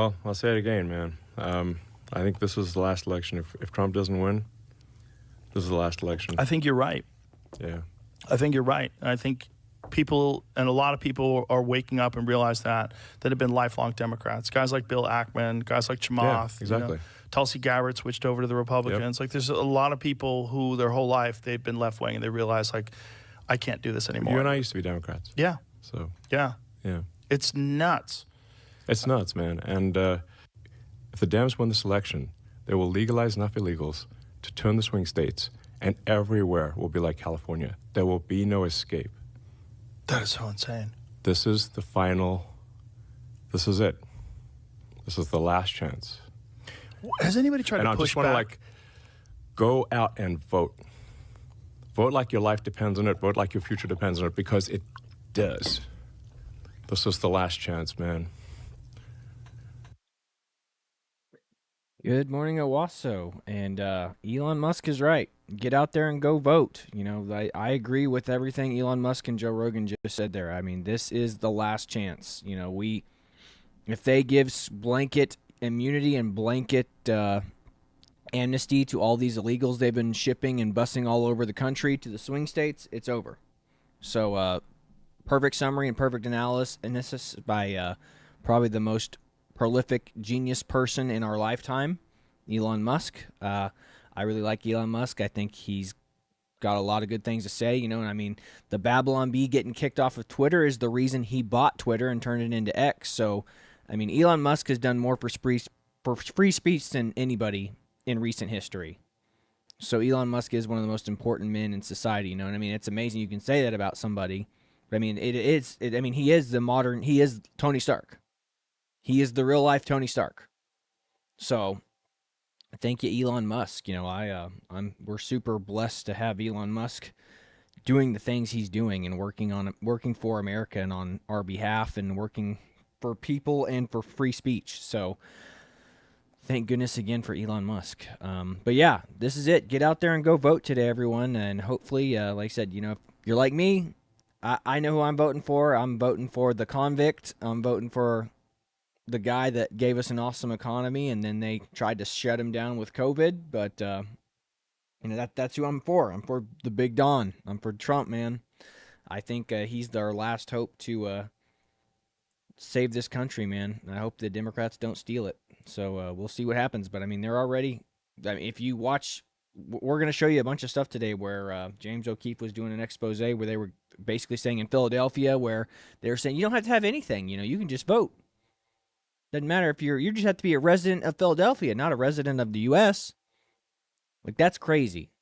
Well, I'll say it again, man. I think this is the last election. If Trump doesn't win, this is the last election. I think you're right. Yeah. I think you're right. I think people, and a lot of people are waking up and realize that have been lifelong Democrats. Guys like Bill Ackman, guys like Chamath. Yeah, exactly. Tulsi Gabbard switched over to the Republicans. Yep. Like, there's a lot of people who their whole life they've been left wing and they realize, like, I can't do this anymore. You and I used to be Democrats. Yeah. So. Yeah. Yeah. It's nuts. It's nuts, man. And if the Dems win this election, they will legalize enough illegals to turn the swing states, and everywhere will be like California. There will be no escape. That is so insane. This is the final. This is it. This is the last chance. Has anybody tried to push back? And I just want to, go out and vote. Vote like your life depends on it. Vote like your future depends on it, because it does. This is the last chance, man. Good morning, Owasso. And Elon Musk is right. Get out there and go vote. I agree with everything Elon Musk and Joe Rogan just said there. I mean, this is the last chance. If they give blanket immunity and blanket amnesty to all these illegals they've been shipping and busing all over the country to the swing states, it's over. So, perfect summary and perfect analysis by probably the most prolific genius person in our lifetime, Elon Musk. I really like Elon Musk. I think he's got a lot of good things to say, and I mean, the Babylon Bee getting kicked off of Twitter is the reason he bought Twitter and turned it into X. So, I mean, Elon Musk has done more for free speech than anybody in recent history. So Elon Musk is one of the most important men in society, and I mean, it's amazing you can say that about somebody. But I mean, he is Tony Stark. He is the real life Tony Stark. So, thank you, Elon Musk. We're super blessed to have Elon Musk doing the things he's doing and working for America and on our behalf and working for people and for free speech. So, thank goodness again for Elon Musk. But yeah, this is it. Get out there and go vote today, everyone. And hopefully, like I said, if you're like me, I know who I'm voting for. I'm voting for the convict. I'm voting for the guy that gave us an awesome economy, and then they tried to shut him down with COVID. But that's who I'm for. I'm for the Big Don. I'm for Trump, man. I think he's our last hope to save this country, man. I hope the Democrats don't steal it. So we'll see what happens. But I mean, they're already. I mean, if you watch, we're going to show you a bunch of stuff today where James O'Keefe was doing an expose where they were basically saying in Philadelphia where they were saying you don't have to have anything. You can just vote. Doesn't matter if you just have to be a resident of Philadelphia, not a resident of the U.S. Like, that's crazy.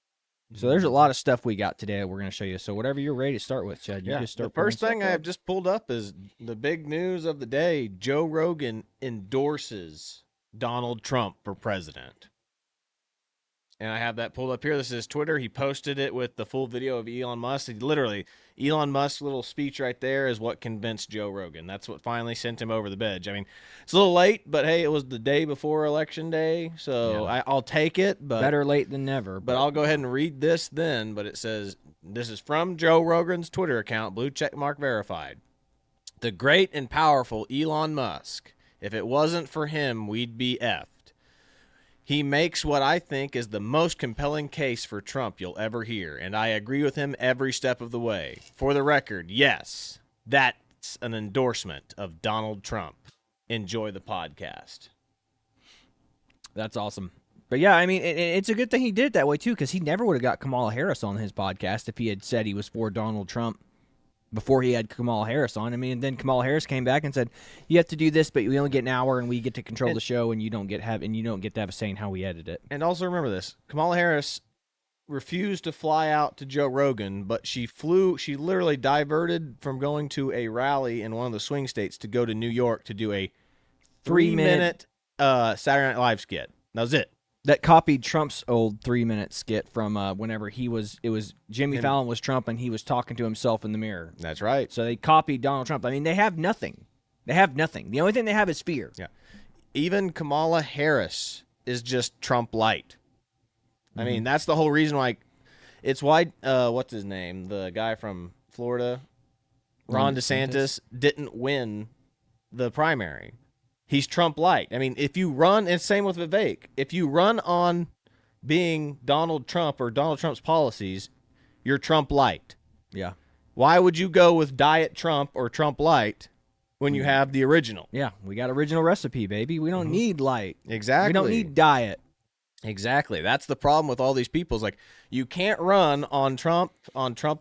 So there's a lot of stuff we got today that we're going to show you. So whatever you're ready to start with, Chad, you just start. The first thing I have just pulled up is the big news of the day. Joe Rogan endorses Donald Trump for president. And I have that pulled up here. This is Twitter. He posted it with the full video of Elon Musk. Literally, Elon Musk's little speech right there is what convinced Joe Rogan. That's what finally sent him over the edge. I mean, it's a little late, but hey, it was the day before Election Day, so yeah. I'll take it. But better late than never. But I'll go ahead and read this then. But it says, this is from Joe Rogan's Twitter account, blue checkmark verified. The great and powerful Elon Musk. If it wasn't for him, we'd be effed. He makes what I think is the most compelling case for Trump you'll ever hear, and I agree with him every step of the way. For the record, yes, that's an endorsement of Donald Trump. Enjoy the podcast. That's awesome. But yeah, I mean, it's a good thing he did it that way, too, because he never would have got Kamala Harris on his podcast if he had said he was for Donald Trump before he had Kamala Harris on. I mean, and then Kamala Harris came back and said, "You have to do this, but we only get an hour, and we get to control the show, and you don't get to have a say in how we edit it." And also remember this: Kamala Harris refused to fly out to Joe Rogan, but she flew. She literally diverted from going to a rally in one of the swing states to go to New York to do a 3-minute Saturday Night Live skit. That was it. That copied Trump's old 3-minute skit from whenever it was Jimmy Fallon was Trump and he was talking to himself in the mirror. That's right. So they copied Donald Trump. I mean, they have nothing. They have nothing. The only thing they have is fear. Yeah. Even Kamala Harris is just Trump light. I mean, that's the whole reason why. It's why, what's his name? The guy from Florida, Ron DeSantis, didn't win the primary. he's Trump light. I mean, if you run, and same with Vivek, if you run on being Donald Trump or Donald Trump's policies, you're Trump light. Yeah. Why would you go with Diet Trump or Trump light when you have the original? Yeah, we got original recipe, baby. We don't need light. Exactly. We don't need diet. Exactly. That's the problem with all these people. Is like, you can't run on Trump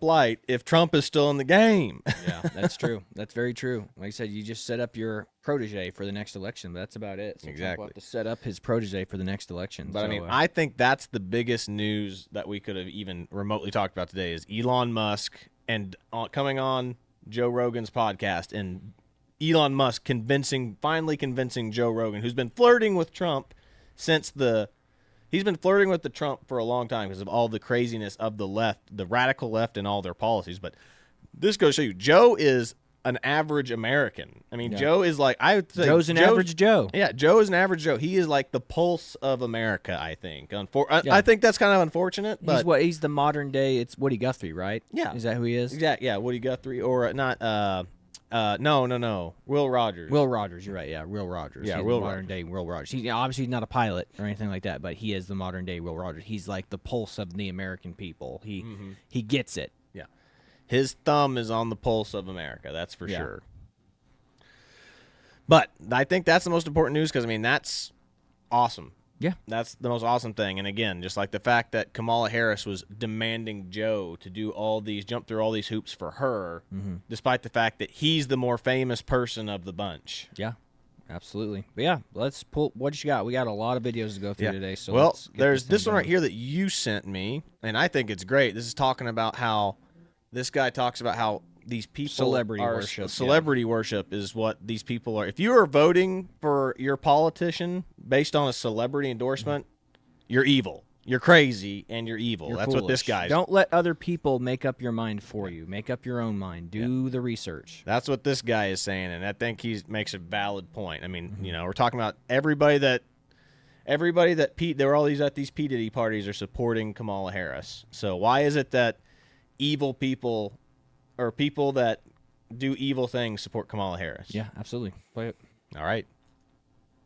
light if Trump is still in the game. Yeah, that's true. That's very true. Like I said, you just set up your protege for the next election. But that's about it. So Trump will have to set up his protege for the next election. But I mean, I think that's the biggest news that we could have even remotely talked about today is Elon Musk and coming on Joe Rogan's podcast, and Elon Musk finally convincing Joe Rogan, who's been flirting with Trump he's been flirting with the Trump for a long time because of all the craziness of the left, the radical left, and all their policies. But this goes to show you, Joe is an average American. I mean, Joe is like, I would say Joe's an average Joe. Yeah, Joe is an average Joe. He is like the pulse of America, I think. I think that's kind of unfortunate. But he's the modern day. It's Woody Guthrie, right? Yeah, is that who he is? Exactly. Yeah, Woody Guthrie, or not. No. Will Rogers. Will Rogers. You're right. Yeah, Will Rogers. Yeah, he's Will modern day Will Rogers. He's obviously not a pilot or anything like that, but he is the modern day Will Rogers. He's like the pulse of the American people. He gets it. Yeah, his thumb is on the pulse of America. That's for sure. But I think that's the most important news because, I mean, that's awesome. Yeah. That's the most awesome thing. And again, just like the fact that Kamala Harris was demanding Joe to do jump through all these hoops for her, despite the fact that he's the more famous person of the bunch. Yeah, absolutely. But yeah, let's pull. What you got? We got a lot of videos to go through today. So well, there's this one right here that you sent me, and I think it's great. This is talking about how this guy talks about how these people celebrity worship. Celebrity worship is what these people are. If you are voting for your politician based on a celebrity endorsement, you're evil. You're crazy and you're evil. That's foolish. What this guy's. Don't let other people make up your mind for you. Make up your own mind. Do the research. That's what this guy is saying, and I think he makes a valid point. I mean, we're talking about everybody that there were all these at these P. Diddy parties are supporting Kamala Harris. So why is it that evil people or people that do evil things support Kamala Harris? Yeah, absolutely. Play it. All right.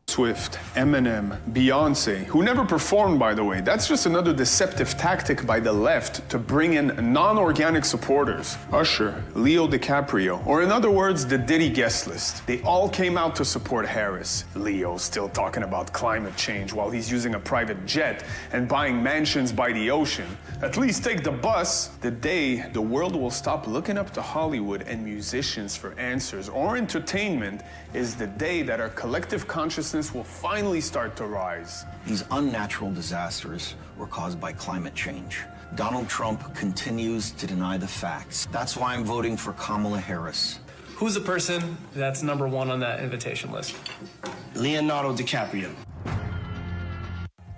Swift, Eminem, Beyonce, who never performed, by the way. That's just another deceptive tactic by the left to bring in non-organic supporters. Usher, Leo DiCaprio, or in other words, the Diddy guest list. They all came out to support Harris. Leo still talking about climate change while he's using a private jet and buying mansions by the ocean. At least take the bus. The day the world will stop looking up to Hollywood and musicians for answers or entertainment is the day that our collective consciousness will finally start to rise. These unnatural disasters were caused by climate change. Donald Trump continues to deny the facts. That's why I'm voting for Kamala Harris. Who's the person that's number one on that invitation list? Leonardo DiCaprio.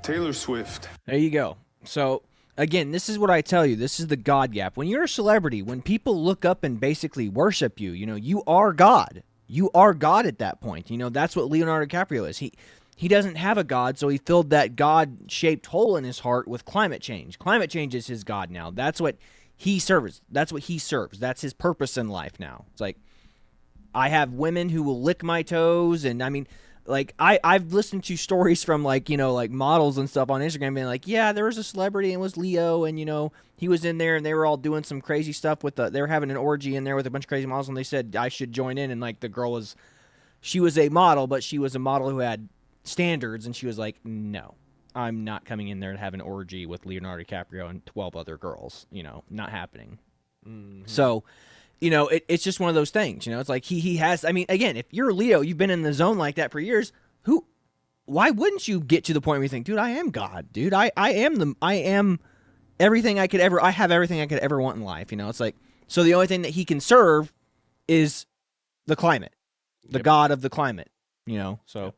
Taylor Swift. There you go. So, again, this is what I tell you. This is the God gap. When you're a celebrity, when people look up and basically worship you, you are God. You are God at that point. That's what Leonardo DiCaprio is. He doesn't have a God, so he filled that God-shaped hole in his heart with climate change. Climate change is his God now. That's what he serves. That's what he serves. That's his purpose in life now. It's like, I have women who will lick my toes, and I mean, like, I've listened to stories from, like, like models and stuff on Instagram being like, yeah, there was a celebrity and it was Leo, and he was in there and they were all doing some crazy stuff they were having an orgy in there with a bunch of crazy models, and they said I should join in, and like the girl she was a model, but she was a model who had standards, and she was like, no, I'm not coming in there and having an orgy with Leonardo DiCaprio and 12 other girls, not happening. So, it's just one of those things, it's like he has, I mean, again, if you're Leo, you've been in the zone like that for years, why wouldn't you get to the point where you think, dude, I am God, dude, I am everything I have everything I could ever want in life, it's like, so the only thing that he can serve is the climate, the God of the climate, so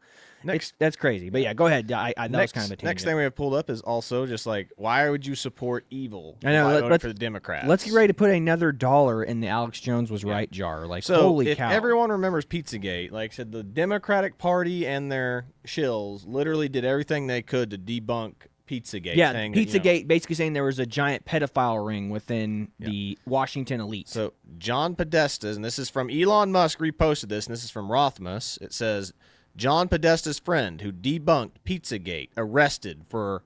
that's crazy. But yeah, go ahead. That was kind of a tangent. Next thing we have pulled up is also just like, why would you support evil? I know. Voting for the Democrats. Let's get ready to put another $1 in the Alex Jones was right jar. Like, so holy cow! If everyone remembers Pizzagate, like I said, the Democratic Party and their shills literally did everything they could to debunk Pizzagate. Yeah, Pizzagate basically saying there was a giant pedophile ring within the Washington elite. So John Podesta, and this is from Elon Musk, reposted this, and this is from Rothmus. It says, John Podesta's friend who debunked Pizzagate, arrested for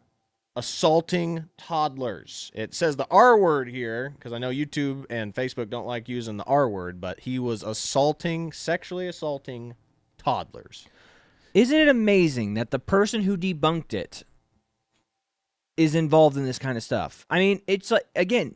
assaulting toddlers. It says the R word here, because I know YouTube and Facebook don't like using the R word, but he was sexually assaulting toddlers. Isn't it amazing that the person who debunked it is involved in this kind of stuff? I mean, it's like, again,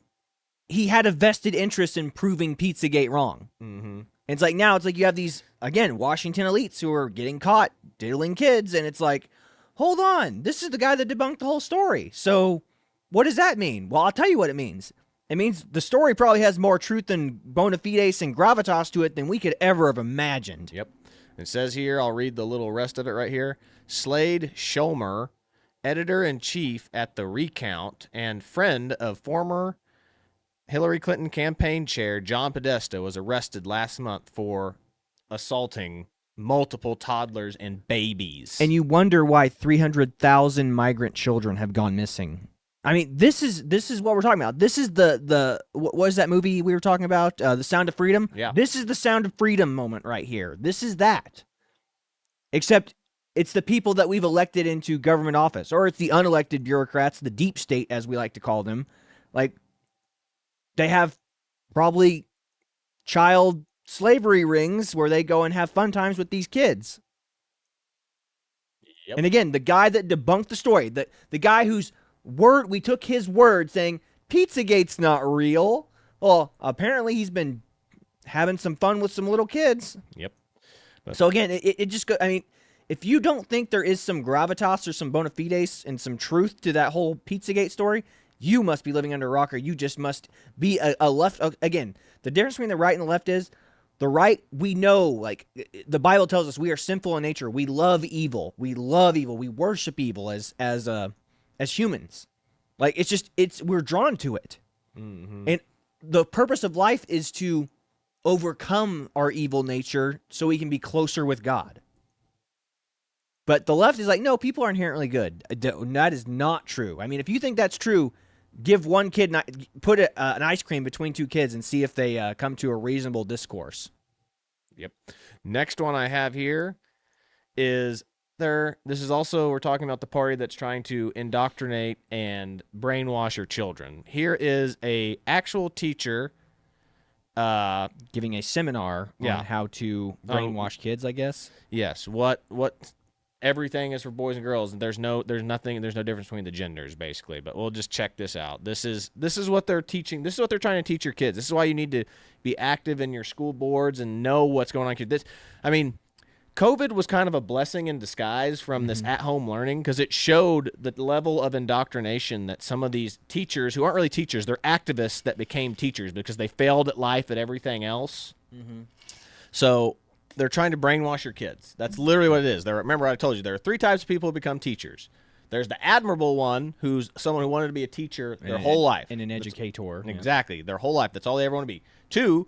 he had a vested interest in proving Pizzagate wrong. Mm-hmm. It's like now it's like you have these, again, Washington elites who are getting caught diddling kids, and it's like, hold on, this is the guy that debunked the whole story. So what does that mean? Well, I'll tell you what it means. It means the story probably has more truth and bona fides and gravitas to it than we could ever have imagined. Yep. It says here, I'll read the little rest of it right here. Slade Schomer, editor-in-chief at The Recount and friend of former Hillary Clinton campaign chair John Podesta, was arrested last month for assaulting multiple toddlers and babies. And you wonder why 300,000 migrant children have gone missing. I mean, this is what we're talking about. This is the what was that movie we were talking about? The Sound of Freedom? Yeah. This is the Sound of Freedom moment right here. This is that. Except it's the people that we've elected into government office, or it's the unelected bureaucrats, the deep state, as we like to call them. Like, they have probably child slavery rings where they go and have fun times with these kids. Yep. And again, the guy that debunked the story, the guy whose word, we took his word saying, Pizzagate's not real. Well, apparently he's been having some fun with some little kids. Yep. So again, it just I mean, if you don't think there is some gravitas or some bona fides and some truth to that whole Pizzagate story, you must be living under a rock, or you just must be a left. Again, the difference between the right and the left is the right, we know, like the Bible tells us, we are sinful in nature. We love evil. We love evil. We worship evil as humans. Like, we're drawn to it. Mm-hmm. And the purpose of life is to overcome our evil nature so we can be closer with God. But the left is like, no, people are inherently good. That is not true. I mean, if you think that's true, give one kid, put an ice cream between two kids and see if they come to a reasonable discourse. Yep. Next one I have here is this is also, we're talking about the party that's trying to indoctrinate and brainwash your children. Here is a actual teacher giving a seminar on how to brainwash kids, I guess. Yes. What everything is for boys and girls, and there's no difference between the genders, basically. But we'll just check this out. This is what they're teaching. This is what they're trying to teach your kids. This is why you need to be active in your school boards and know what's going on. COVID was kind of a blessing in disguise from this at-home learning, because it showed the level of indoctrination that some of these teachers, who aren't really teachers, they're activists that became teachers because they failed at life at everything else. Mm-hmm. So they're trying to brainwash your kids. That's literally what it is. Remember I told you, there are three types of people who become teachers. There's the admirable one, who's someone who wanted to be a teacher their whole life. And an educator. Exactly. Their whole life. That's all they ever want to be. Two,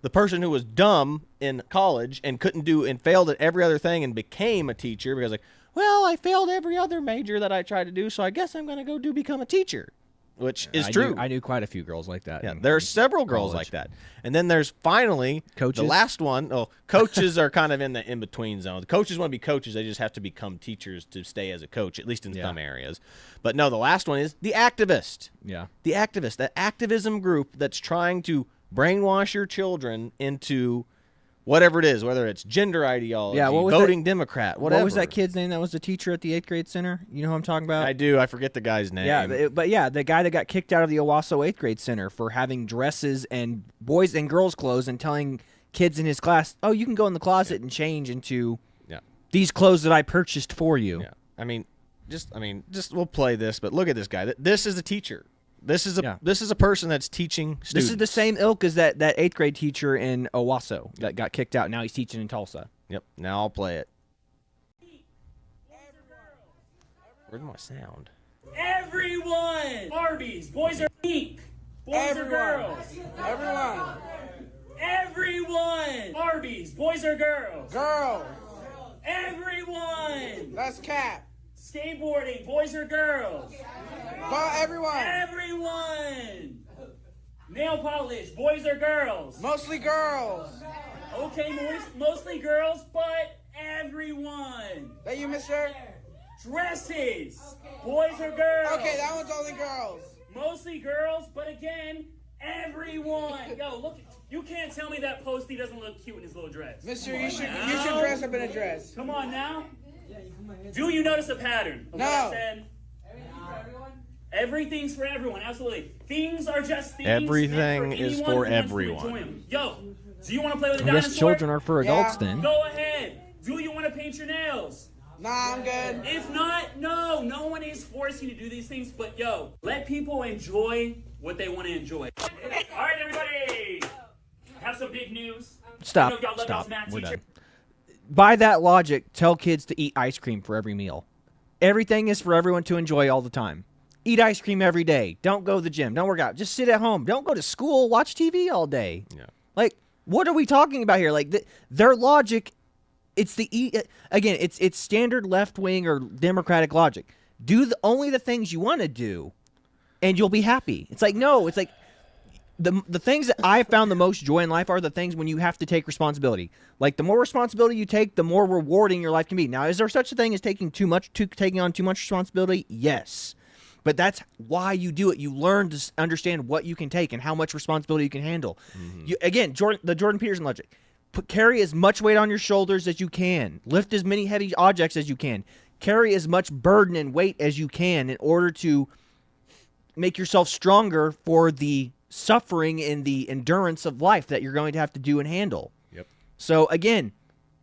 the person who was dumb in college and failed at every other thing and became a teacher because, like, well, I failed every other major that I tried to do, so I guess I'm going to become a teacher, which is true. I knew quite a few girls like that. Yeah, there are several girls like that. And then there's finally coaches. The last one. Oh, coaches are kind of in the in-between zone. The coaches want to be coaches. They just have to become teachers to stay as a coach, at least in some areas. But no, the last one is the activist. Yeah. The activist, that activism group that's trying to brainwash your children into whatever it is, whether it's gender ideology, voting Democrat, whatever. What was that kid's name that was the teacher at the 8th grade center? You know who I'm talking about? I do. I forget the guy's name. Yeah, the guy that got kicked out of the Owasso 8th grade center for having dresses and boys and girls clothes and telling kids in his class, oh, you can go in the closet and change into these clothes that I purchased for you. Yeah. Just we'll play this, but look at this guy. This is a teacher. This is a person that's teaching students. This is the same ilk as that 8th grade teacher in Owasso that got kicked out. Now he's teaching in Tulsa. Yep. Now I'll play it. Where's my sound? Everyone! Barbies, boys are geek. Boys are girls. Everyone! Everyone! Barbies, boys are girls. Girls! Everyone! That's Cap. Skateboarding, boys or girls. Everyone! Everyone! Nail polish, boys or girls. Mostly girls. Okay, mostly girls, but everyone. That you, mister? Dresses. Boys or girls? Okay, that one's only girls. Mostly girls, but again, everyone. Yo, look, you can't tell me that Posty doesn't look cute in his little dress. Mister, you should dress up in a dress. Come on now. Do you notice a pattern of what I said? Everything's for everyone, absolutely. Things are just things. Everything meant is anyone for who wants to everyone. enjoy 'em. Yo, do you want to play with a I dinosaur? guess children are for adults then. Go ahead. Do you want to paint your nails? Nah, I'm good. If not, no. No one is forcing you to do these things, but yo, let people enjoy what they want to enjoy. All right, everybody. Have some big news. Stop. I know y'all love Stop. y'all's math We're teacher. done. By that logic, tell kids to eat ice cream for every meal. Everything is for everyone to enjoy all the time. Eat ice cream every day. Don't go to the gym. Don't work out. Just sit at home. Don't go to school. Watch TV all day. Yeah. Like, what are we talking about here? Like, their logic, it's again, it's standard left wing or Democratic logic. Do only the things you want to do, and you'll be happy. It's like, no. It's like the things that I found the most joy in life are the things when you have to take responsibility. Like, the more responsibility you take, the more rewarding your life can be. Now, is there such a thing as taking on too much responsibility? Yes. But that's why you do it. You learn to understand what you can take and how much responsibility you can handle. Mm-hmm. The Jordan Peterson logic. Carry as much weight on your shoulders as you can. Lift as many heavy objects as you can. Carry as much burden and weight as you can in order to make yourself stronger for the suffering and the endurance of life that you're going to have to do and handle. Yep. So, again,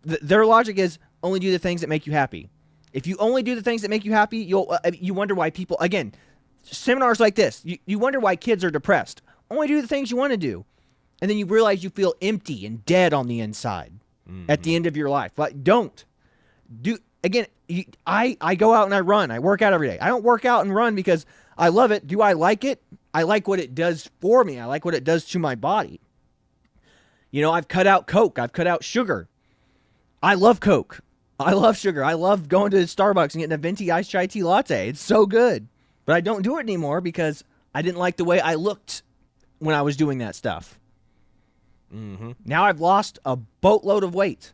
their logic is only do the things that make you happy. If you only do the things that make you happy, you wonder why people, again, seminars like this, you wonder why kids are depressed. Only do the things you want to do. And then you realize you feel empty and dead on the inside at the end of your life. Like, don't. Again, I go out and I run. I work out every day. I don't work out and run because I love it. Do I like it? I like what it does for me. I like what it does to my body. You know, I've cut out Coke. I've cut out sugar. I love Coke. I love sugar. I love going to Starbucks and getting a venti iced chai tea latte. It's so good. But I don't do it anymore because I didn't like the way I looked when I was doing that stuff. Mm-hmm. Now I've lost a boatload of weight.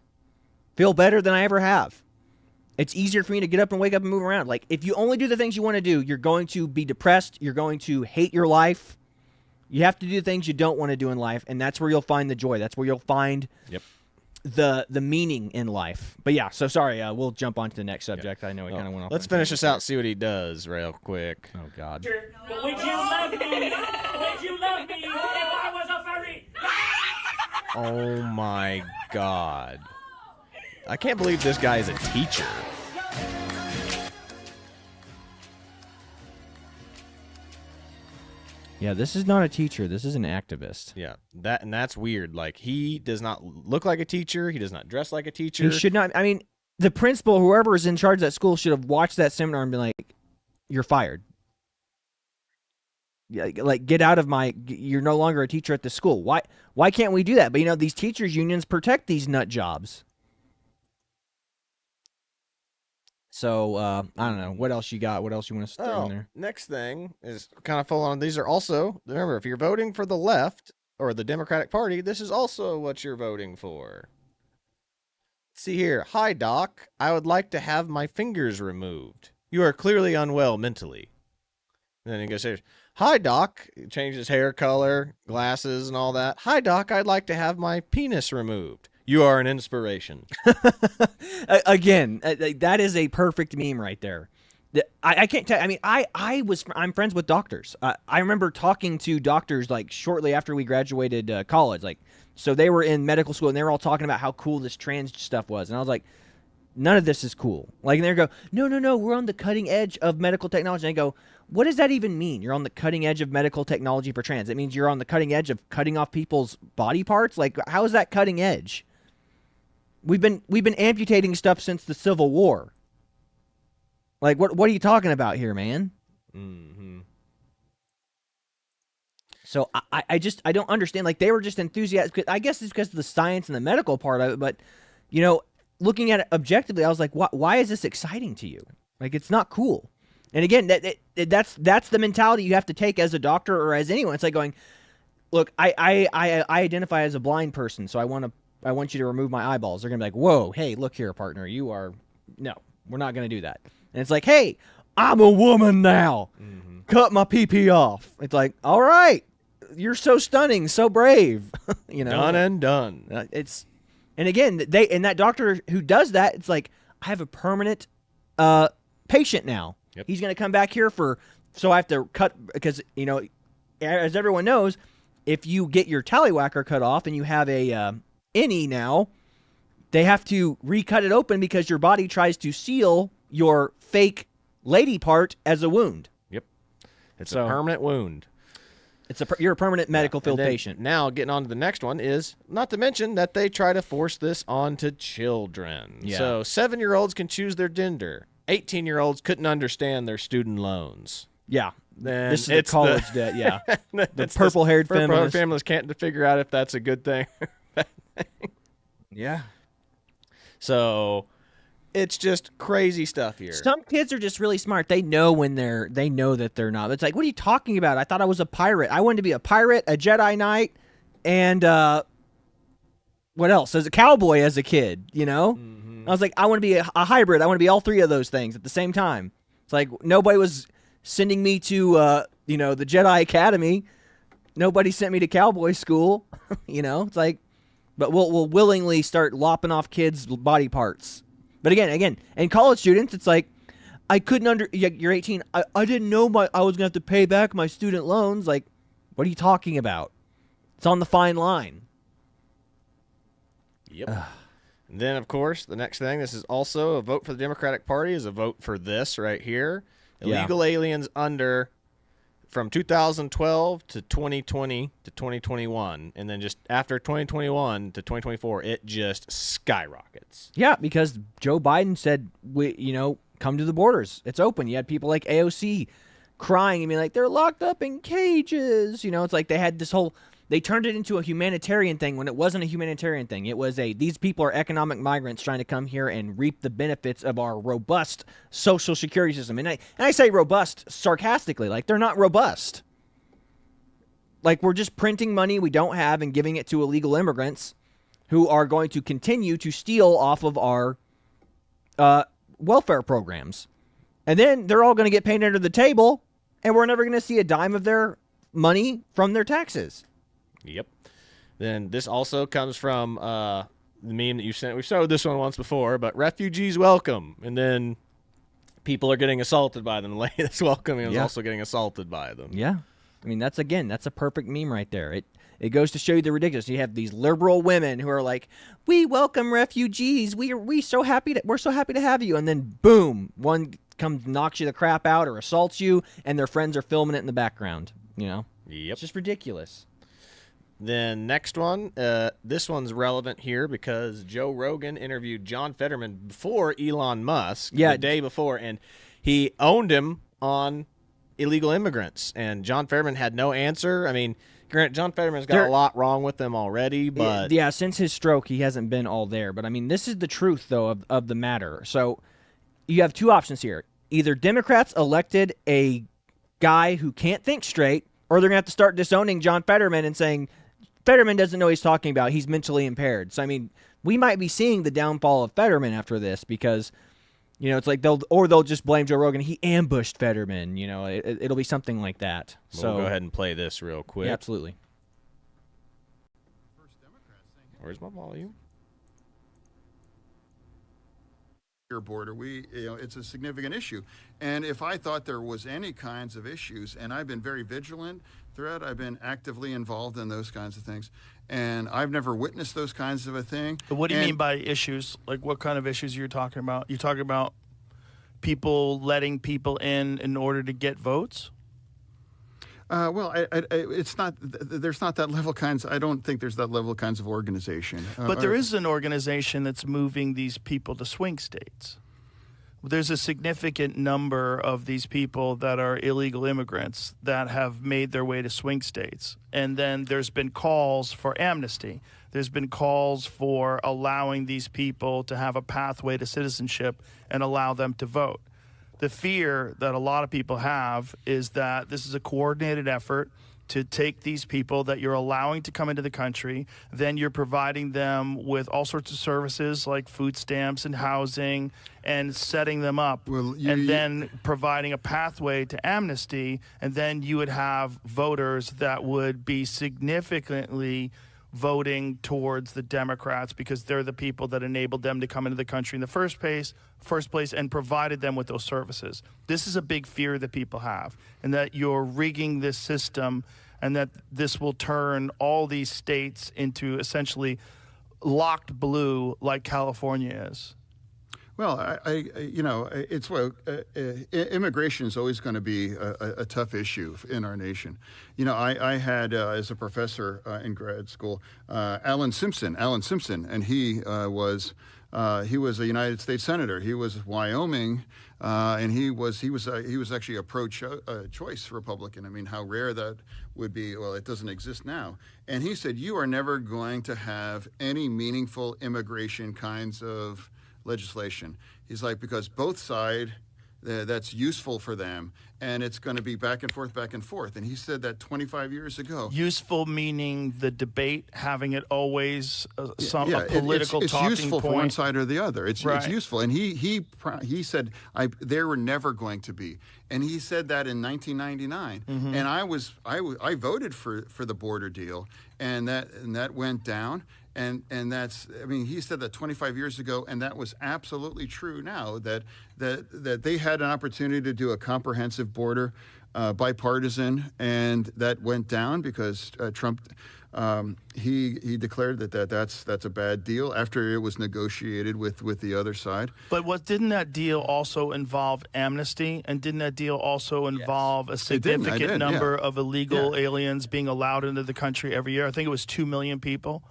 Feel better than I ever have. It's easier for me to get up and wake up and move around. Like, if you only do the things you want to do, you're going to be depressed. You're going to hate your life. You have to do the things you don't want to do in life, and that's where you'll find the joy. That's where you'll find the meaning in life. But yeah, so sorry, we'll jump on to the next subject. I know we kind of went off. Let's finish this out, see what he does real quick. Oh, God. But would you love me? Would you love me if I was a furry? Oh, my God. I can't believe this guy is a teacher. Yeah, this is not a teacher. This is an activist. Yeah, that's weird. Like, he does not look like a teacher. He does not dress like a teacher. He should not. I mean, the principal, whoever is in charge of that school, should have watched that seminar and been like, "You're fired. Yeah, like, get out of my. You're no longer a teacher at the school. Why can't we do that?" But you know, these teachers unions protect these nut jobs. So, I don't know. What else you got? What else you want to throw in there? Next thing is kind of full on. These are also, remember, if you're voting for the left or the Democratic Party, this is also what you're voting for. See here. Hi, Doc. I would like to have my fingers removed. You are clearly unwell mentally. And then he goes here. Hi, Doc. He changes hair color, glasses, and all that. Hi, Doc. I'd like to have my penis removed. You are an inspiration. Again, that is a perfect meme right there. I can't tell. I mean, I'm friends with doctors. I remember talking to doctors like shortly after we graduated college. Like, so they were in medical school and they were all talking about how cool this trans stuff was, and I was like, none of this is cool. Like, and they go, no, we're on the cutting edge of medical technology. And I go, what does that even mean? You're on the cutting edge of medical technology for trans. It means you're on the cutting edge of cutting off people's body parts. Like, how is that cutting edge? We've been amputating stuff since the Civil War. Like, what are you talking about here, man? Mm-hmm. So I don't understand. Like, they were just enthusiastic. I guess it's because of the science and the medical part of it. But, you know, looking at it objectively, I was like, why is this exciting to you? Like, it's not cool. And again, that's the mentality you have to take as a doctor or as anyone. It's like going, look, I identify as a blind person, so I want to I want you to remove my eyeballs. They're going to be like, whoa, hey, look here, partner. No, we're not going to do that. And it's like, hey, I'm a woman now. Mm-hmm. Cut my pee-pee off. It's like, all right, you're so stunning, so brave. Done and done. And again, that doctor who does that, it's like, I have a permanent patient now. Yep. He's going to come back here so I have to cut, because, as everyone knows, if you get your tallywhacker cut off and you have a innie now, they have to recut it open because your body tries to seal your fake lady part as a wound. Yep. It's a permanent wound. You're a permanent medical field patient. Now, getting on to the next one is, not to mention that they try to force this onto children. Yeah. So 7-year-olds can choose their gender. 18-year-olds couldn't understand their student loans. Yeah. Then This is the college debt, yeah. The purple-haired feminist. Purple-haired feminists can't figure out if that's a good thing or a bad thing. Yeah. So it's just crazy stuff here. Some kids are just really smart. They know they know that they're not. It's like, what are you talking about? I thought I was a pirate. I wanted to be a pirate, a Jedi Knight, and what else? As a cowboy as a kid, Mm-hmm. I was like, I want to be a hybrid. I want to be all three of those things at the same time. It's like nobody was sending me to the Jedi Academy. Nobody sent me to cowboy school. It's like, but we'll willingly start lopping off kids' body parts. But again, and college students, it's like, I couldn't you're 18. I didn't know I was going to have to pay back my student loans. Like, what are you talking about? It's on the fine line. Yep. And then, of course, the next thing, this is also a vote for the Democratic Party, is a vote for this right here. Illegal aliens from 2012 to 2020 to 2021, and then just after 2021 to 2024, it just skyrockets. Yeah, because Joe Biden said, come to the borders. It's open. You had people like AOC crying and being like, they're locked up in cages. It's like they had they turned it into a humanitarian thing when it wasn't a humanitarian thing. It was these people are economic migrants trying to come here and reap the benefits of our robust social security system. And I say robust sarcastically, like they're not robust. Like we're just printing money we don't have and giving it to illegal immigrants who are going to continue to steal off of our welfare programs. And then they're all going to get paid under the table, and we're never going to see a dime of their money from their taxes. Yep. Then this also comes from the meme that you sent. We've showed this one once before, but refugees welcome. And then people are getting assaulted by them. The lady that's welcoming is also getting assaulted by them. Yeah. I mean, that's a perfect meme right there. It goes to show you the ridiculous. You have these liberal women who are like, we welcome refugees. We're so happy to have you. And then boom, one comes knocks you the crap out or assaults you, and their friends are filming it in the background. Yep. It's just ridiculous. Then next one, this one's relevant here because Joe Rogan interviewed John Fetterman before Elon Musk the day before, and he owned him on illegal immigrants, and John Fetterman had no answer. I mean, granted, John Fetterman's got a lot wrong with them already, but... Yeah, since his stroke, he hasn't been all there. But, I mean, this is the truth, though, of the matter. So you have two options here. Either Democrats elected a guy who can't think straight, or they're going to have to start disowning John Fetterman and saying... Fetterman doesn't know what he's talking about. He's mentally impaired. So, I mean, we might be seeing the downfall of Fetterman after this because, it's like they'll just blame Joe Rogan. He ambushed Fetterman. It'll be something like that. We'll go ahead and play this real quick. Yeah, absolutely. Where's my volume? Border, it's a significant issue. And if I thought there was any kinds of issues, and I've been very vigilant throughout, I've been actively involved in those kinds of things, and I've never witnessed those kinds of a thing. But what do you mean by issues? Like what kind of issues are you talking about? You talking about people letting people in order to get votes? Well, it's not. There's not that level kinds. I don't think there's that level kinds of organization. But there is an organization that's moving these people to swing states. There's a significant number of these people that are illegal immigrants that have made their way to swing states. And then there's been calls for amnesty. There's been calls for allowing these people to have a pathway to citizenship and allow them to vote. The fear that a lot of people have is that this is a coordinated effort to take these people that you're allowing to come into the country, then you're providing them with all sorts of services like food stamps and housing and setting them up, and then providing a pathway to amnesty, and then you would have voters that would be significantly voting towards the Democrats because they're the people that enabled them to come into the country in the first place and provided them with those services. This is a big fear that people have, and that you're rigging this system and that this will turn all these states into essentially locked blue like California is. Well, it's immigration is always going to be a tough issue in our nation. I had as a professor in grad school, Alan Simpson, and he was a United States senator. He was Wyoming, and he was actually a pro-choice Republican. I mean, how rare that would be. Well, it doesn't exist now. And he said, you are never going to have any meaningful immigration kinds of legislation. He's like, because both sides, that's useful for them, and it's going to be back and forth. And he said that 25 years ago. Useful meaning the debate, having it always a political it's talking useful point. for one side or the other. It's Right. useful, and he said there were never going to be, and he said that in 1999. Mm-hmm. And I voted for the border deal, and that went down. And that's, I mean, he said that 25 years ago, and that was absolutely true now, that they had an opportunity to do a comprehensive border, bipartisan, and that went down because Trump, he declared that's a bad deal after it was negotiated with the other side. But didn't that deal also involve amnesty, and didn't that deal also involve a significant number of illegal aliens being allowed into the country every year? I think it was 2 million people.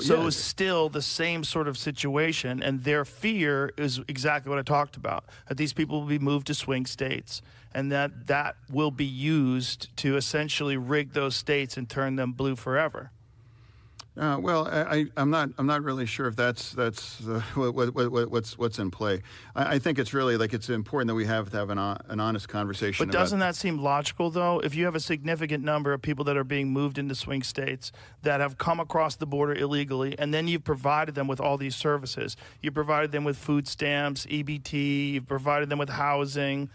So it was still the same sort of situation, and their fear is exactly what I talked about, that these people will be moved to swing states, and that will be used to essentially rig those states and turn them blue forever. Well, I'm not really sure if that's what's in play. I think it's really it's important that we have to have an honest conversation. But doesn't that seem logical, though? If you have a significant number of people that are being moved into swing states that have come across the border illegally, and then you've provided them with all these services, you provided them with food stamps, EBT, you've provided them with housing.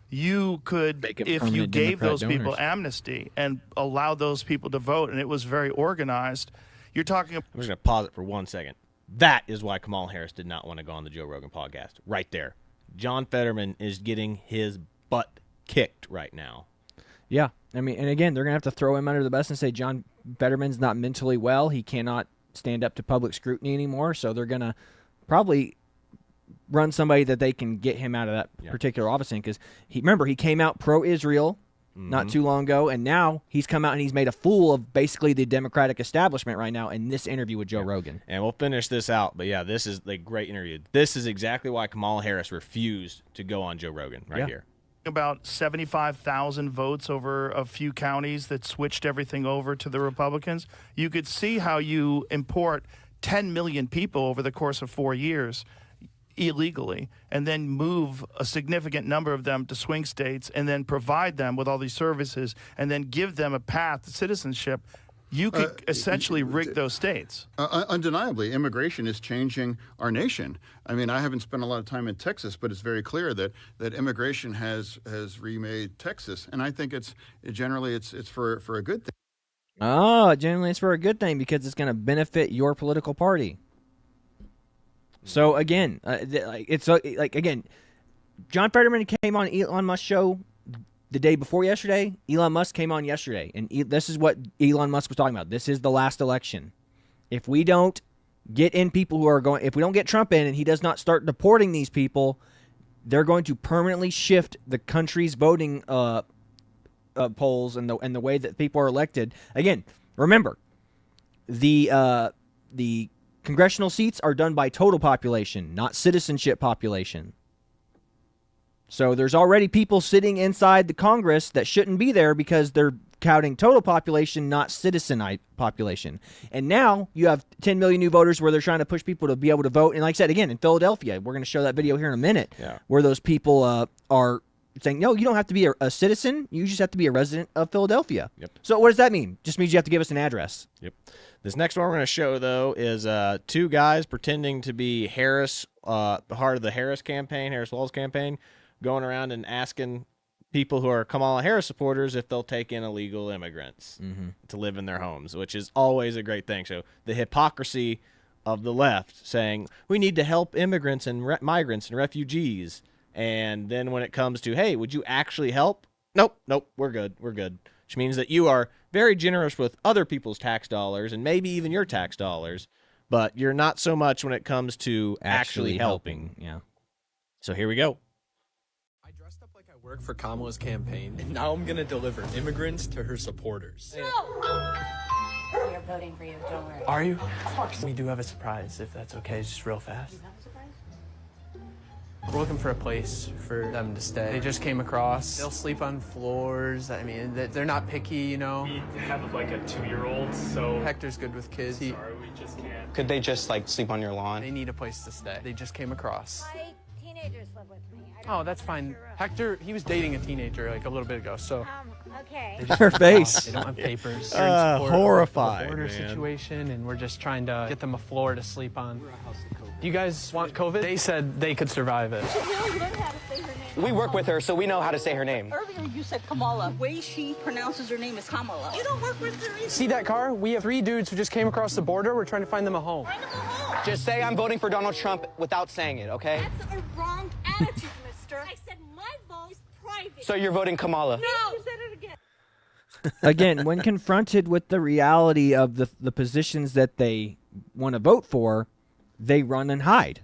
You could, if you gave those people amnesty and allowed those people to vote, and it was very organized. You're talking. I'm just going to pause it for 1 second. That is why Kamala Harris did not want to go on the Joe Rogan podcast. Right there. John Fetterman is getting his butt kicked right now. Yeah. I mean, and again, they're going to have to throw him under the bus and say John Fetterman's not mentally well. He cannot stand up to public scrutiny anymore. So they're going to probably run somebody that they can get him out of that particular office in. Because he came out pro-Israel not too long ago, and now he's come out and he's made a fool of basically the Democratic establishment right now in this interview with Joe Rogan. And we'll finish this out, but yeah, this is a great interview. This is exactly why Kamala Harris refused to go on Joe Rogan here. About 75,000 votes over a few counties that switched everything over to the Republicans. You could see how you import 10 million people over the course of 4 years illegally, and then move a significant number of them to swing states, and then provide them with all these services, and then give them a path to citizenship. You could essentially rig those states. Undeniably, immigration is changing our nation. I mean, I haven't spent a lot of time in Texas, but it's very clear that immigration has remade Texas, and I think it's generally for a good thing. Oh, generally it's for a good thing because it's going to benefit your political party. So again, John Fetterman came on Elon Musk's show the day before yesterday. Elon Musk came on yesterday, and this is what Elon Musk was talking about. This is the last election. If we don't get in people who are going, if we don't get Trump in and he does not start deporting these people, they're going to permanently shift the country's voting polls and the way that people are elected. Again, remember, the congressional seats are done by total population, not citizenship population. So there's already people sitting inside the Congress that shouldn't be there because they're counting total population, not citizen population. And now you have 10 million new voters where they're trying to push people to be able to vote. And like I said, again, in Philadelphia, we're going to show that video here in a minute, where those people are saying, no, you don't have to be a citizen. You just have to be a resident of Philadelphia. Yep. So what does that mean? Just means you have to give us an address. Yep. This next one we're going to show, though, is two guys pretending to be Harris, the heart of the Harris Walls campaign, going around and asking people who are Kamala Harris supporters if they'll take in illegal immigrants to live in their homes, which is always a great thing. So the hypocrisy of the left saying we need to help immigrants and migrants and refugees. And then when it comes to, hey, would you actually help? Nope, we're good. Which means that you are very generous with other people's tax dollars and maybe even your tax dollars, but you're not so much when it comes to actually helping. Yeah. So here we go. I dressed up like I work for Kamala's campaign, and now I'm going to deliver immigrants to her supporters. We are voting for you, don't worry. Are you? Of course. We do have a surprise, if that's okay, just real fast. You have a surprise? We're looking for a place for them to stay. They just came across. They'll sleep on floors. I mean, they're not picky, you know. We have like a 2-year-old, so Hector's good with kids. sorry, we just can't. Could they just like sleep on your lawn? They need a place to stay. They just came across. My teenagers live with me. Oh, that's fine. Hector, he was dating a teenager like a little bit ago, so. Okay. Her face. They don't have papers. They're in support Horrified, of the border man. situation, and we're just trying to get them a floor to sleep on. Do you guys want COVID? They said they could survive it. We work with her, so we know how to say her name. Earlier you said Kamala. The way she pronounces her name is Kamala. You don't work with her either. See that car? We have 3 dudes who just came across the border. We're trying to find them a home. Find them a home. Just say I'm voting for Donald Trump without saying it, okay? That's a wrong attitude, mister. I said my vote is private. So you're voting Kamala? No. You said it again. Again, when confronted with the reality of the positions that they want to vote for, they run and hide.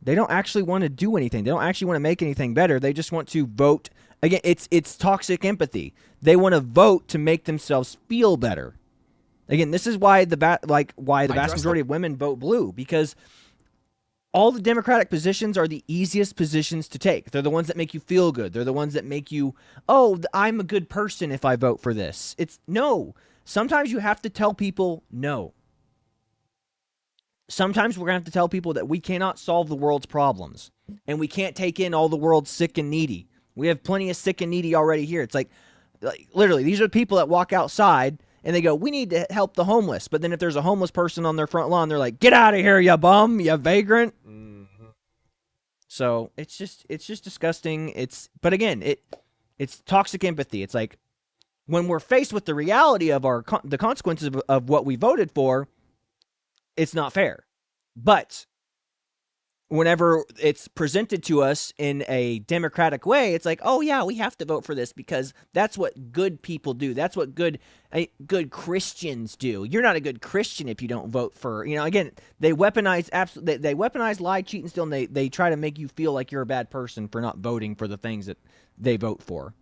They don't actually want to do anything. They don't actually want to make anything better. They just want to vote. Again, it's toxic empathy. They want to vote to make themselves feel better. Again, this is why the vast majority of women vote blue, because all the Democratic positions are the easiest positions to take. They're the ones that make you feel good. They're the ones that make you, oh, I'm a good person if I vote for this. No. Sometimes you have to tell people no. Sometimes we're going to have to tell people that we cannot solve the world's problems, and we can't take in all the world's sick and needy. We have plenty of sick and needy already here. It's like literally, these are people that walk outside, and they go, we need to help the homeless. But then if there's a homeless person on their front lawn, they're like, get out of here, you bum, you vagrant. Mm-hmm. So it's just disgusting. But again, it's toxic empathy. It's like when we're faced with the reality of the consequences of what we voted for, it's not fair. But whenever it's presented to us in a democratic way, it's like, oh yeah, we have to vote for this because that's what good people do. That's what good Christians do. You're not a good Christian if you don't vote for, again, they weaponize lie, cheat, and steal, and they try to make you feel like you're a bad person for not voting for the things that they vote for.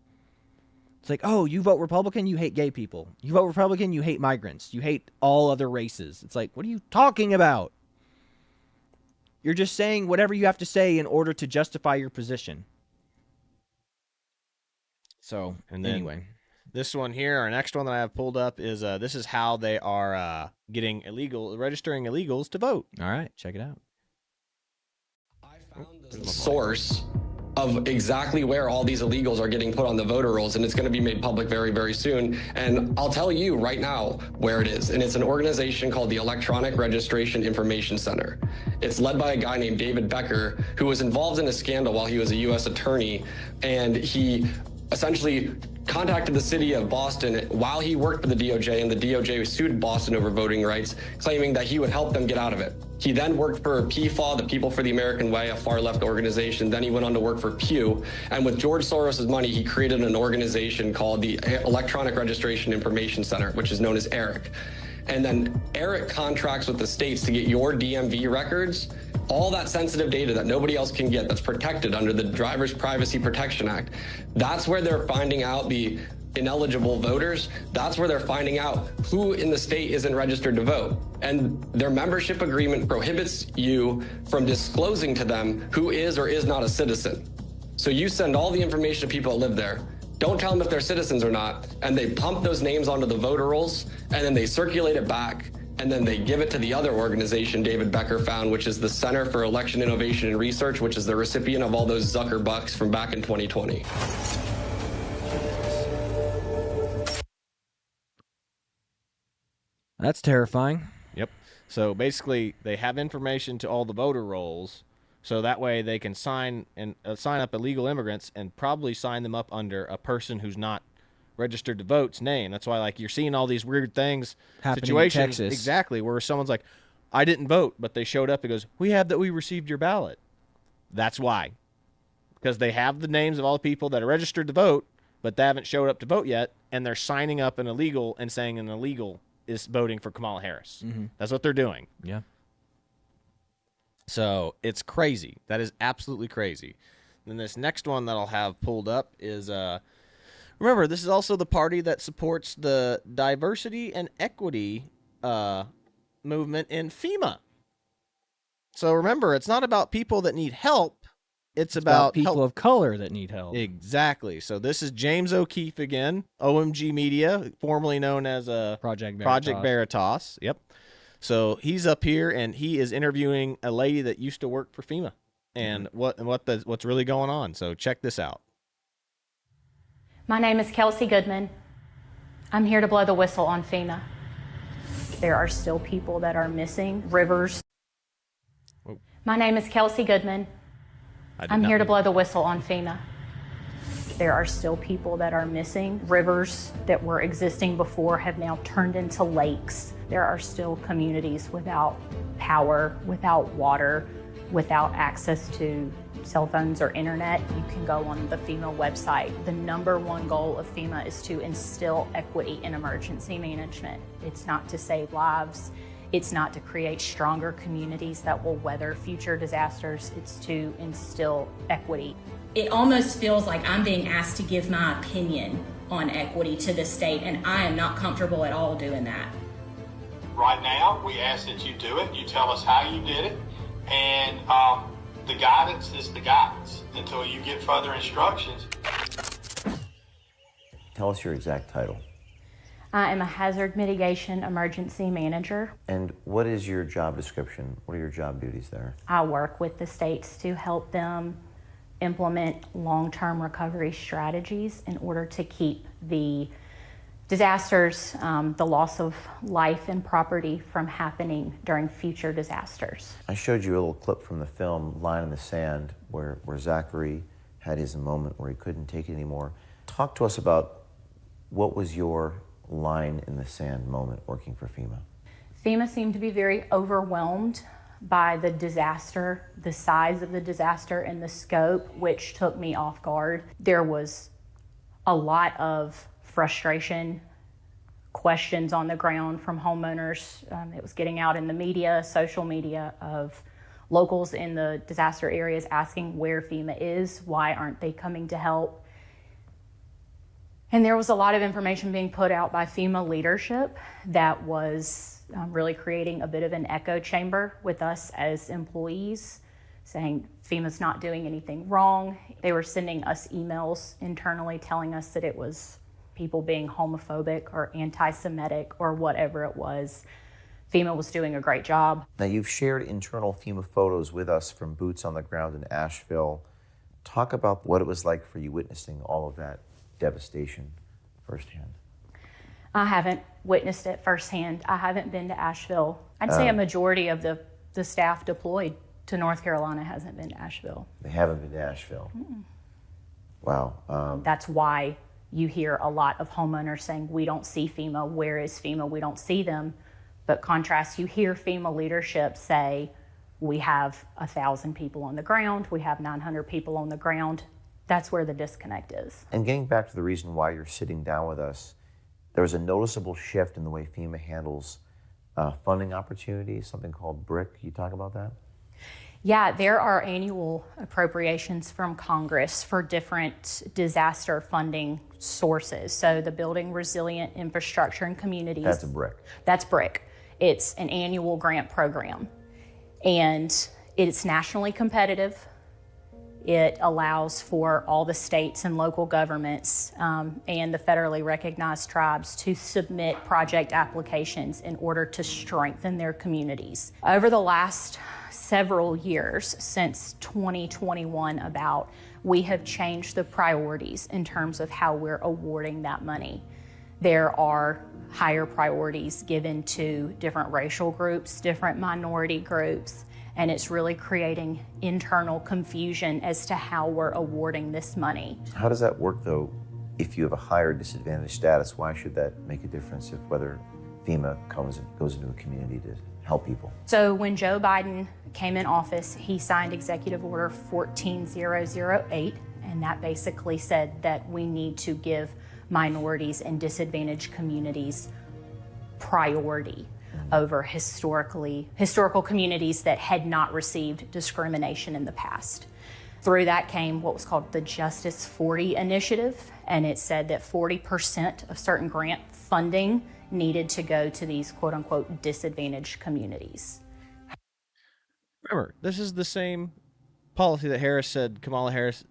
It's like, oh, you vote Republican, you hate gay people. You vote Republican, you hate migrants. You hate all other races. It's like, what are you talking about? You're just saying whatever you have to say in order to justify your position. So, anyway. This one here, our next one that I have pulled up is this is how they are registering illegals to vote. All right, check it out. I found the source of exactly where all these illegals are getting put on the voter rolls, and it's going to be made public very, very soon. And I'll tell you right now where it is. And it's an organization called the Electronic Registration Information Center. It's led by a guy named David Becker, who was involved in a scandal while he was a U.S. attorney, and he essentially contacted the city of Boston while he worked for the DOJ, and the DOJ sued Boston over voting rights, claiming that he would help them get out of it. He then worked for PFAW, the People for the American Way, a far-left organization. Then he went on to work for Pew. And with George Soros' money, he created an organization called the Electronic Registration Information Center, which is known as ERIC. And then ERIC contracts with the states to get your DMV records, all that sensitive data that nobody else can get, that's protected under the Driver's Privacy Protection Act. That's where they're finding out the ineligible voters. That's where they're finding out who in the state isn't registered to vote. And their membership agreement prohibits you from disclosing to them who is or is not a citizen. So you send all the information to people that live there. Don't tell them if they're citizens or not. And they pump those names onto the voter rolls, and then they circulate it back. and then they give it to the other organization David Becker found, which is the Center for Election Innovation and Research, which is the recipient of all those Zucker bucks from back in 2020. That's terrifying. Yep. So basically, they have information to all the voter rolls, so that way they can sign up illegal immigrants and probably sign them up under a person who's not registered to vote's name. That's why, like, you're seeing all these weird things, Happening situations, in Texas. exactly, where someone's like, "I didn't vote," but they showed up and goes, "We received your ballot." That's why, because they have the names of all the people that are registered to vote, but they haven't showed up to vote yet, and they're signing up an illegal and saying an illegal is voting for Kamala Harris. Mm-hmm. That's what they're doing. Yeah. So it's crazy. That is absolutely crazy. Then this next one that I'll have pulled up is, remember, this is also the party that supports the diversity and equity movement in FEMA. So remember, it's not about people that need help. It's about people of color that need help. Exactly. So this is James O'Keefe again, OMG Media, formerly known as Project Veritas. Yep. So he's up here and he is interviewing a lady that used to work for FEMA and what's really going on. So check this out. My name is Kelsey Goodman. I'm here to blow the whistle on FEMA. There are still people that are missing. Rivers. Whoa. My name is Kelsey Goodman. I'm here to blow the whistle on FEMA. There are still people that are missing. Rivers that were existing before have now turned into lakes. There are still communities without power, without water, without access to cell phones or internet. You can go on the FEMA website. The #1 goal of FEMA is to instill equity in emergency management. It's not to save lives. It's not to create stronger communities that will weather future disasters. It's to instill equity. It almost feels like I'm being asked to give my opinion on equity to the state, and I am not comfortable at all doing that. Right now, we ask that you do it. You tell us how you did it, and the guidance is the guidance until you get further instructions. Tell us your exact title. I am a hazard mitigation emergency manager. And what is your job description? What are your job duties there? I work with the states to help them implement long-term recovery strategies in order to keep the disasters, the loss of life and property from happening during future disasters. I showed you a little clip from the film Line in the Sand where Zachary had his moment where he couldn't take it anymore. Talk to us about what was your line in the sand moment working for FEMA. FEMA seemed to be very overwhelmed by the disaster, the size of the disaster and the scope, which took me off guard. There was a lot of frustration, questions on the ground from homeowners. It was getting out in the media, social media, of locals in the disaster areas asking where FEMA is, why aren't they coming to help? And there was a lot of information being put out by FEMA leadership that was really creating a bit of an echo chamber with us as employees, saying FEMA's not doing anything wrong. They were sending us emails internally telling us that it was people being homophobic or anti-Semitic or whatever it was. FEMA was doing a great job. Now, you've shared internal FEMA photos with us from boots on the ground in Asheville. Talk about what it was like for you witnessing all of that devastation firsthand. I haven't witnessed it firsthand. I haven't been to Asheville. I'd say a majority of the staff deployed to North Carolina hasn't been to Asheville. They haven't been to Asheville. Mm-mm. Wow. That's why you hear a lot of homeowners saying, we don't see FEMA, where is FEMA? We don't see them. But contrast, you hear FEMA leadership say, we have 1,000 people on the ground, we have 900 people on the ground. That's where the disconnect is. And getting back to the reason why you're sitting down with us, there was a noticeable shift in the way FEMA handles funding opportunities, something called BRIC. Can you talk about that? Yeah, there are annual appropriations from Congress for different disaster funding sources. So the Building Resilient Infrastructure and Communities. That's a BRIC. That's BRIC. It's an annual grant program. And it's nationally competitive. It allows for all the states and local governments and the federally recognized tribes to submit project applications in order to strengthen their communities. Over the last several years, since 2021 we have changed the priorities in terms of how we're awarding that money. There are higher priorities given to different racial groups, different minority groups, and it's really creating internal confusion as to how we're awarding this money. How does that work, though? If you have a higher disadvantaged status, why should that make a difference if whether FEMA goes into a community to help people? So when Joe Biden came in office, he signed Executive Order 14008, and that basically said that we need to give minorities and disadvantaged communities priority over historical communities that had not received discrimination in the past. Through that came what was called the Justice 40 initiative, and it said that 40% of certain grant funding needed to go to these quote unquote disadvantaged communities. Remember, this is the same policy that Kamala Harris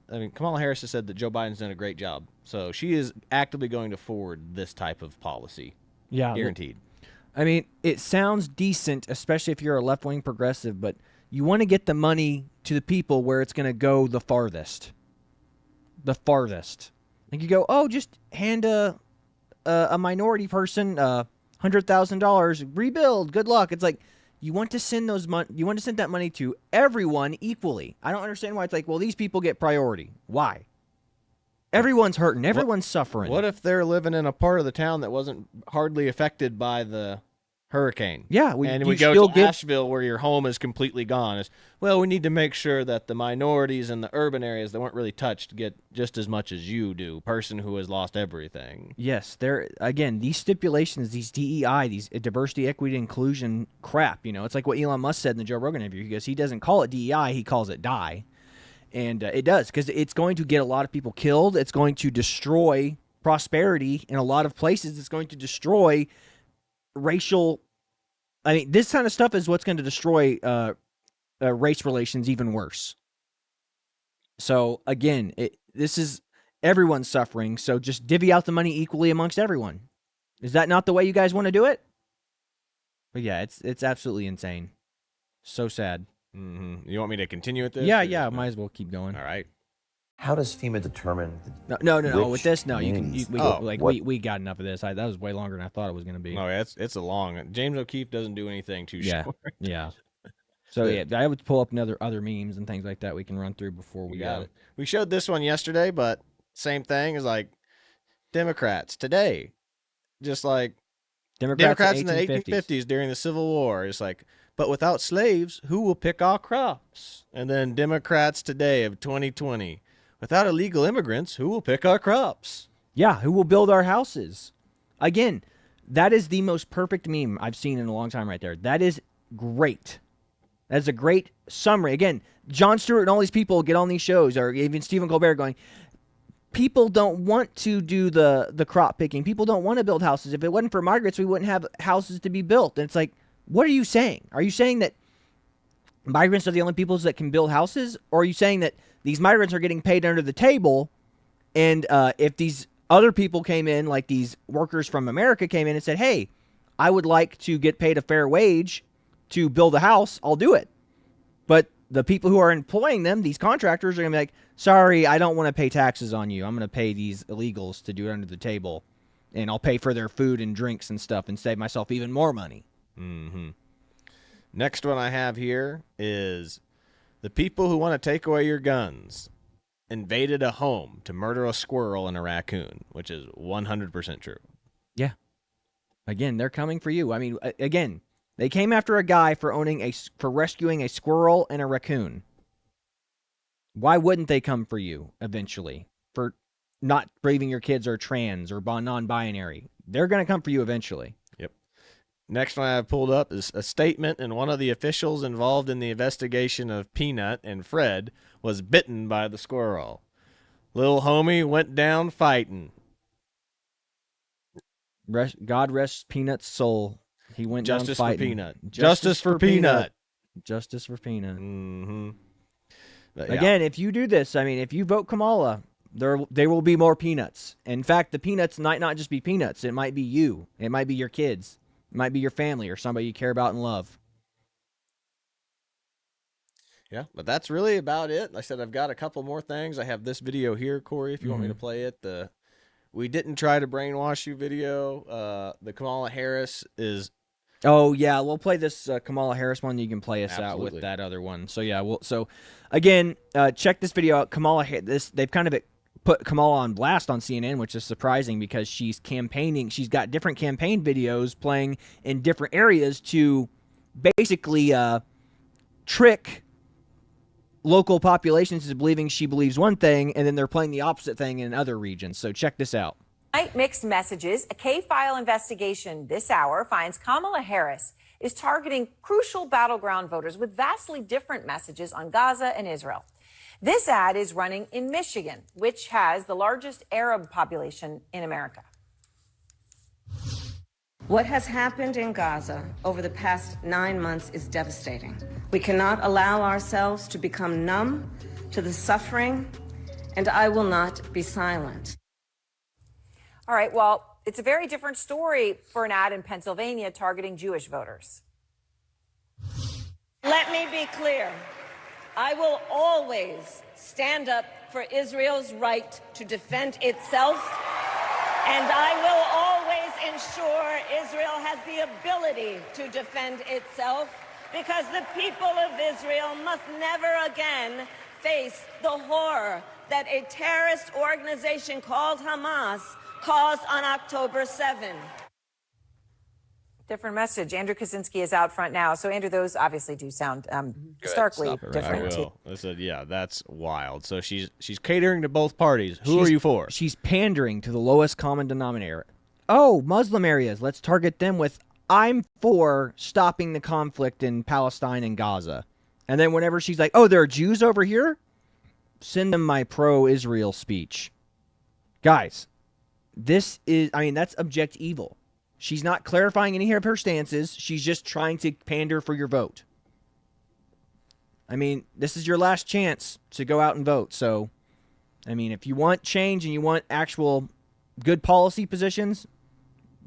has said that Joe Biden's done a great job. So she is actively going to forward this type of policy. Yeah. Guaranteed. I mean, it sounds decent, especially if you're a left-wing progressive, but you want to get the money to the people where it's going to go the farthest. The farthest. Like you go, oh, just hand a minority person $100,000, rebuild, good luck. It's like you want to send that money to everyone equally. I don't understand why it's like, well, these people get priority. Why? Everyone's hurting. Everyone's suffering. What if they're living in a part of the town that wasn't hardly affected by the hurricane? Yeah, we go to Asheville where your home is completely gone. We need to make sure that the minorities in the urban areas that weren't really touched get just as much as you do, person who has lost everything. Yes, these stipulations, these DEI, these diversity, equity, inclusion crap, it's like what Elon Musk said in the Joe Rogan interview. He goes, he doesn't call it DEI, he calls it die. And it does, because it's going to get a lot of people killed. It's going to destroy prosperity in a lot of places. It's going to destroy racial. I mean, this kind of stuff is what's going to destroy race relations even worse. So again, this is everyone's suffering. So just divvy out the money equally amongst everyone. Is that not the way you guys want to do it? But yeah, it's absolutely insane. So sad. Mm-hmm. You want me to continue with this? Yeah, might as well keep going. All right. How does FEMA determine? No. With this, no. We got enough of this. That was way longer than I thought it was going to be. Oh, it's a long. James O'Keefe doesn't do anything too short. Yeah. So I would pull up other memes and things like that we can run through before we go. We showed this one yesterday, but same thing is like Democrats today, just like Democrats in the 1850s during the Civil War. It's like, but without slaves, who will pick our crops? And then Democrats today of 2020, without illegal immigrants, who will pick our crops? Yeah, who will build our houses? Again, that is the most perfect meme I've seen in a long time right there. That is great. That's a great summary. Again, Jon Stewart and all these people get on these shows, or even Stephen Colbert going, people don't want to do the crop picking. People don't want to build houses. If it wasn't for migrants, we wouldn't have houses to be built. And it's like, what are you saying? Are you saying that migrants are the only peoples that can build houses? Or are you saying that these migrants are getting paid under the table, and if these other people came in, like these workers from America came in and said, hey, I would like to get paid a fair wage to build a house, I'll do it. But the people who are employing them, these contractors, are going to be like, sorry, I don't want to pay taxes on you. I'm going to pay these illegals to do it under the table, and I'll pay for their food and drinks and stuff and save myself even more money. Mm-hmm. Next one I have here is the people who want to take away your guns invaded a home to murder a squirrel and a raccoon, which is 100% true. Yeah. Again, they're coming for you. I mean, again, they came after a guy for rescuing a squirrel and a raccoon. Why wouldn't they come for you eventually? For not believing your kids are trans or non-binary. They're going to come for you eventually. Yep. Next one I have pulled up is a statement, and one of the officials involved in the investigation of Peanut and Fred was bitten by the squirrel. Little homie went down fighting. God rest Peanut's soul. He went down fighting. Justice for Peanut. Justice for Peanut. Mm-hmm. Again, if you do this, I mean, if you vote Kamala, there will be more peanuts. In fact, the peanuts might not just be peanuts. It might be you. It might be your kids. It might be your family or somebody you care about and love. Yeah, but that's really about it. Like I said, I've got a couple more things. I have this video here, Corey, if you want me to play it. The "We Didn't Try to Brainwash You" video. The Kamala Harris is... Oh, yeah, we'll play this Kamala Harris one. You can play us out with that other one. So, yeah, again, check this video out. They've kind of put Kamala on blast on CNN, which is surprising because she's campaigning. She's got different campaign videos playing in different areas to basically trick local populations into believing she believes one thing, and then they're playing the opposite thing in other regions. So check this out. Mixed messages. A K-file investigation this hour finds Kamala Harris is targeting crucial battleground voters with vastly different messages on Gaza and Israel. This ad is running in Michigan, which has the largest Arab population in America. What has happened in Gaza over the past 9 months is devastating. We cannot allow ourselves to become numb to the suffering, and I will not be silent. All right, well, it's a very different story for an ad in Pennsylvania targeting Jewish voters. Let me be clear. I will always stand up for Israel's right to defend itself, and I will always ensure Israel has the ability to defend itself, because the people of Israel must never again face the horror that a terrorist organization called Hamas caused on October 7. Different message. Andrew Kaczynski is out front now. So, Andrew, those obviously do sound starkly different. I will. I said, yeah, that's wild. So she's catering to both parties. Who are you for? She's pandering to the lowest common denominator. Oh, Muslim areas. Let's target them with, I'm for stopping the conflict in Palestine and Gaza. And then whenever she's like, oh, there are Jews over here, send them my pro-Israel speech. Guys, that's abject evil. She's not clarifying any of her stances. She's just trying to pander for your vote. I mean, this is your last chance to go out and vote. So, I mean, if you want change and you want actual good policy positions,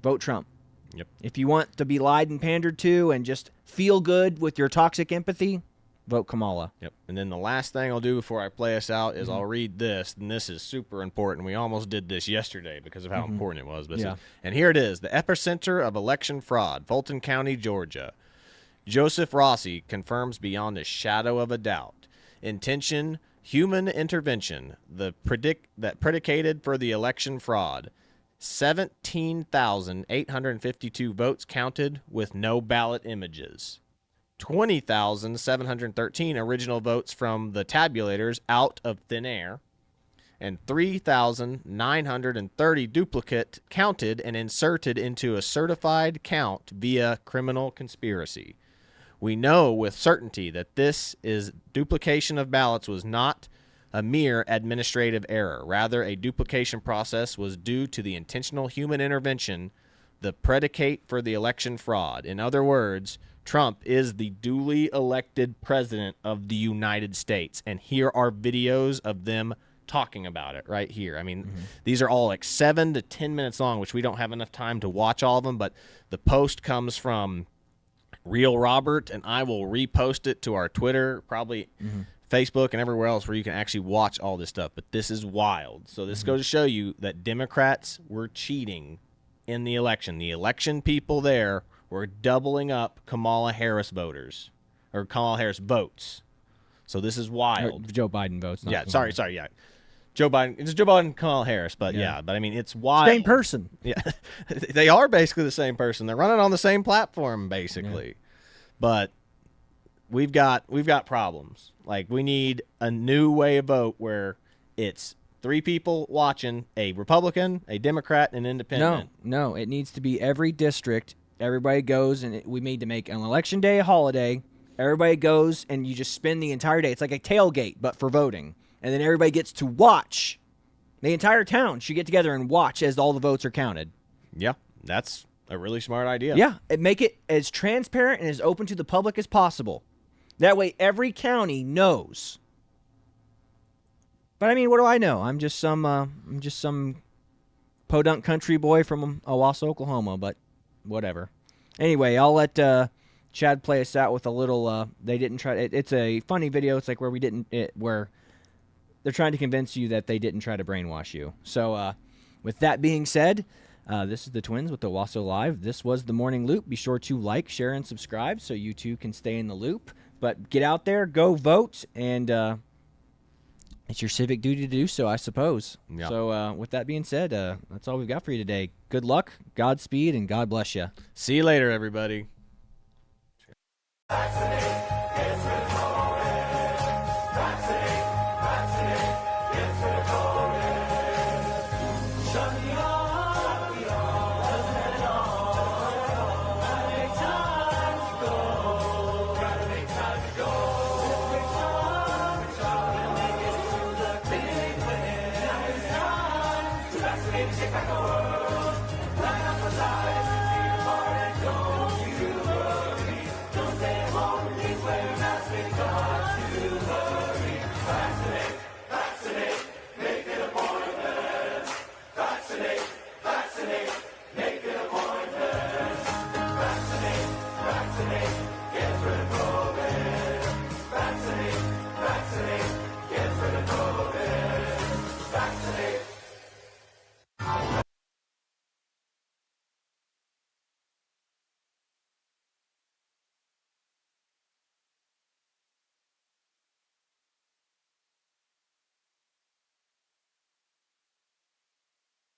vote Trump. Yep. If you want to be lied and pandered to and just feel good with your toxic empathy, vote Kamala. Yep. And then the last thing I'll do before I play us out is I'll read this, and this is super important. We almost did this yesterday because of how important it was. But and here it is, the epicenter of election fraud, Fulton County, Georgia. Joseph Rossi confirms beyond a shadow of a doubt. Intention, human intervention, that predicated for the election fraud. 17,852 votes counted with no ballot images. 20,713 original votes from the tabulators out of thin air, and 3,930 duplicate counted and inserted into a certified count via criminal conspiracy. We know with certainty that this duplication of ballots was not a mere administrative error. Rather, a duplication process was due to the intentional human intervention, the predicate for the election fraud. In other words, Trump is the duly elected president of the United States. And here are videos of them talking about it right here. I mean, these are all like 7 to 10 minutes long, which we don't have enough time to watch all of them. But the post comes from Real Robert, and I will repost it to our Twitter, probably Facebook and everywhere else where you can actually watch all this stuff. But this is wild. So this goes to show you that Democrats were cheating in the election. The election people there were doubling up Kamala Harris voters, or Kamala Harris votes. So this is wild. Joe Biden votes. Yeah, sorry, yeah. Joe Biden, it's Joe Biden and Kamala Harris, but but I mean, it's wild. Same person. Yeah, they are basically the same person. They're running on the same platform, basically. Yeah. But we've got problems. Like, we need a new way of vote where it's 3 people watching, a Republican, a Democrat, and an independent. No, it needs to be every district. Everybody goes, and we need to make an election day a holiday. Everybody goes, and you just spend the entire day. It's like a tailgate, but for voting. And then everybody gets to watch. The entire town should get together and watch as all the votes are counted. Yeah, that's a really smart idea. Yeah, and make it as transparent and as open to the public as possible. That way every county knows But I mean, what do I know? I'm just some podunk country boy from Owasso, Oklahoma. But whatever. Anyway, I'll let Chad play us out with a little. They didn't try. It's a funny video. It's like where where they're trying to convince you that they didn't try to brainwash you. So, with that being said, this is the Twins with Owasso Live. This was the Morning Loop. Be sure to like, share, and subscribe so you too can stay in the loop. But get out there, go vote, and it's your civic duty to do so, I suppose. Yep. So, with that being said, that's all we've got for you today. Good luck, Godspeed, and God bless you. See you later, everybody. Take back our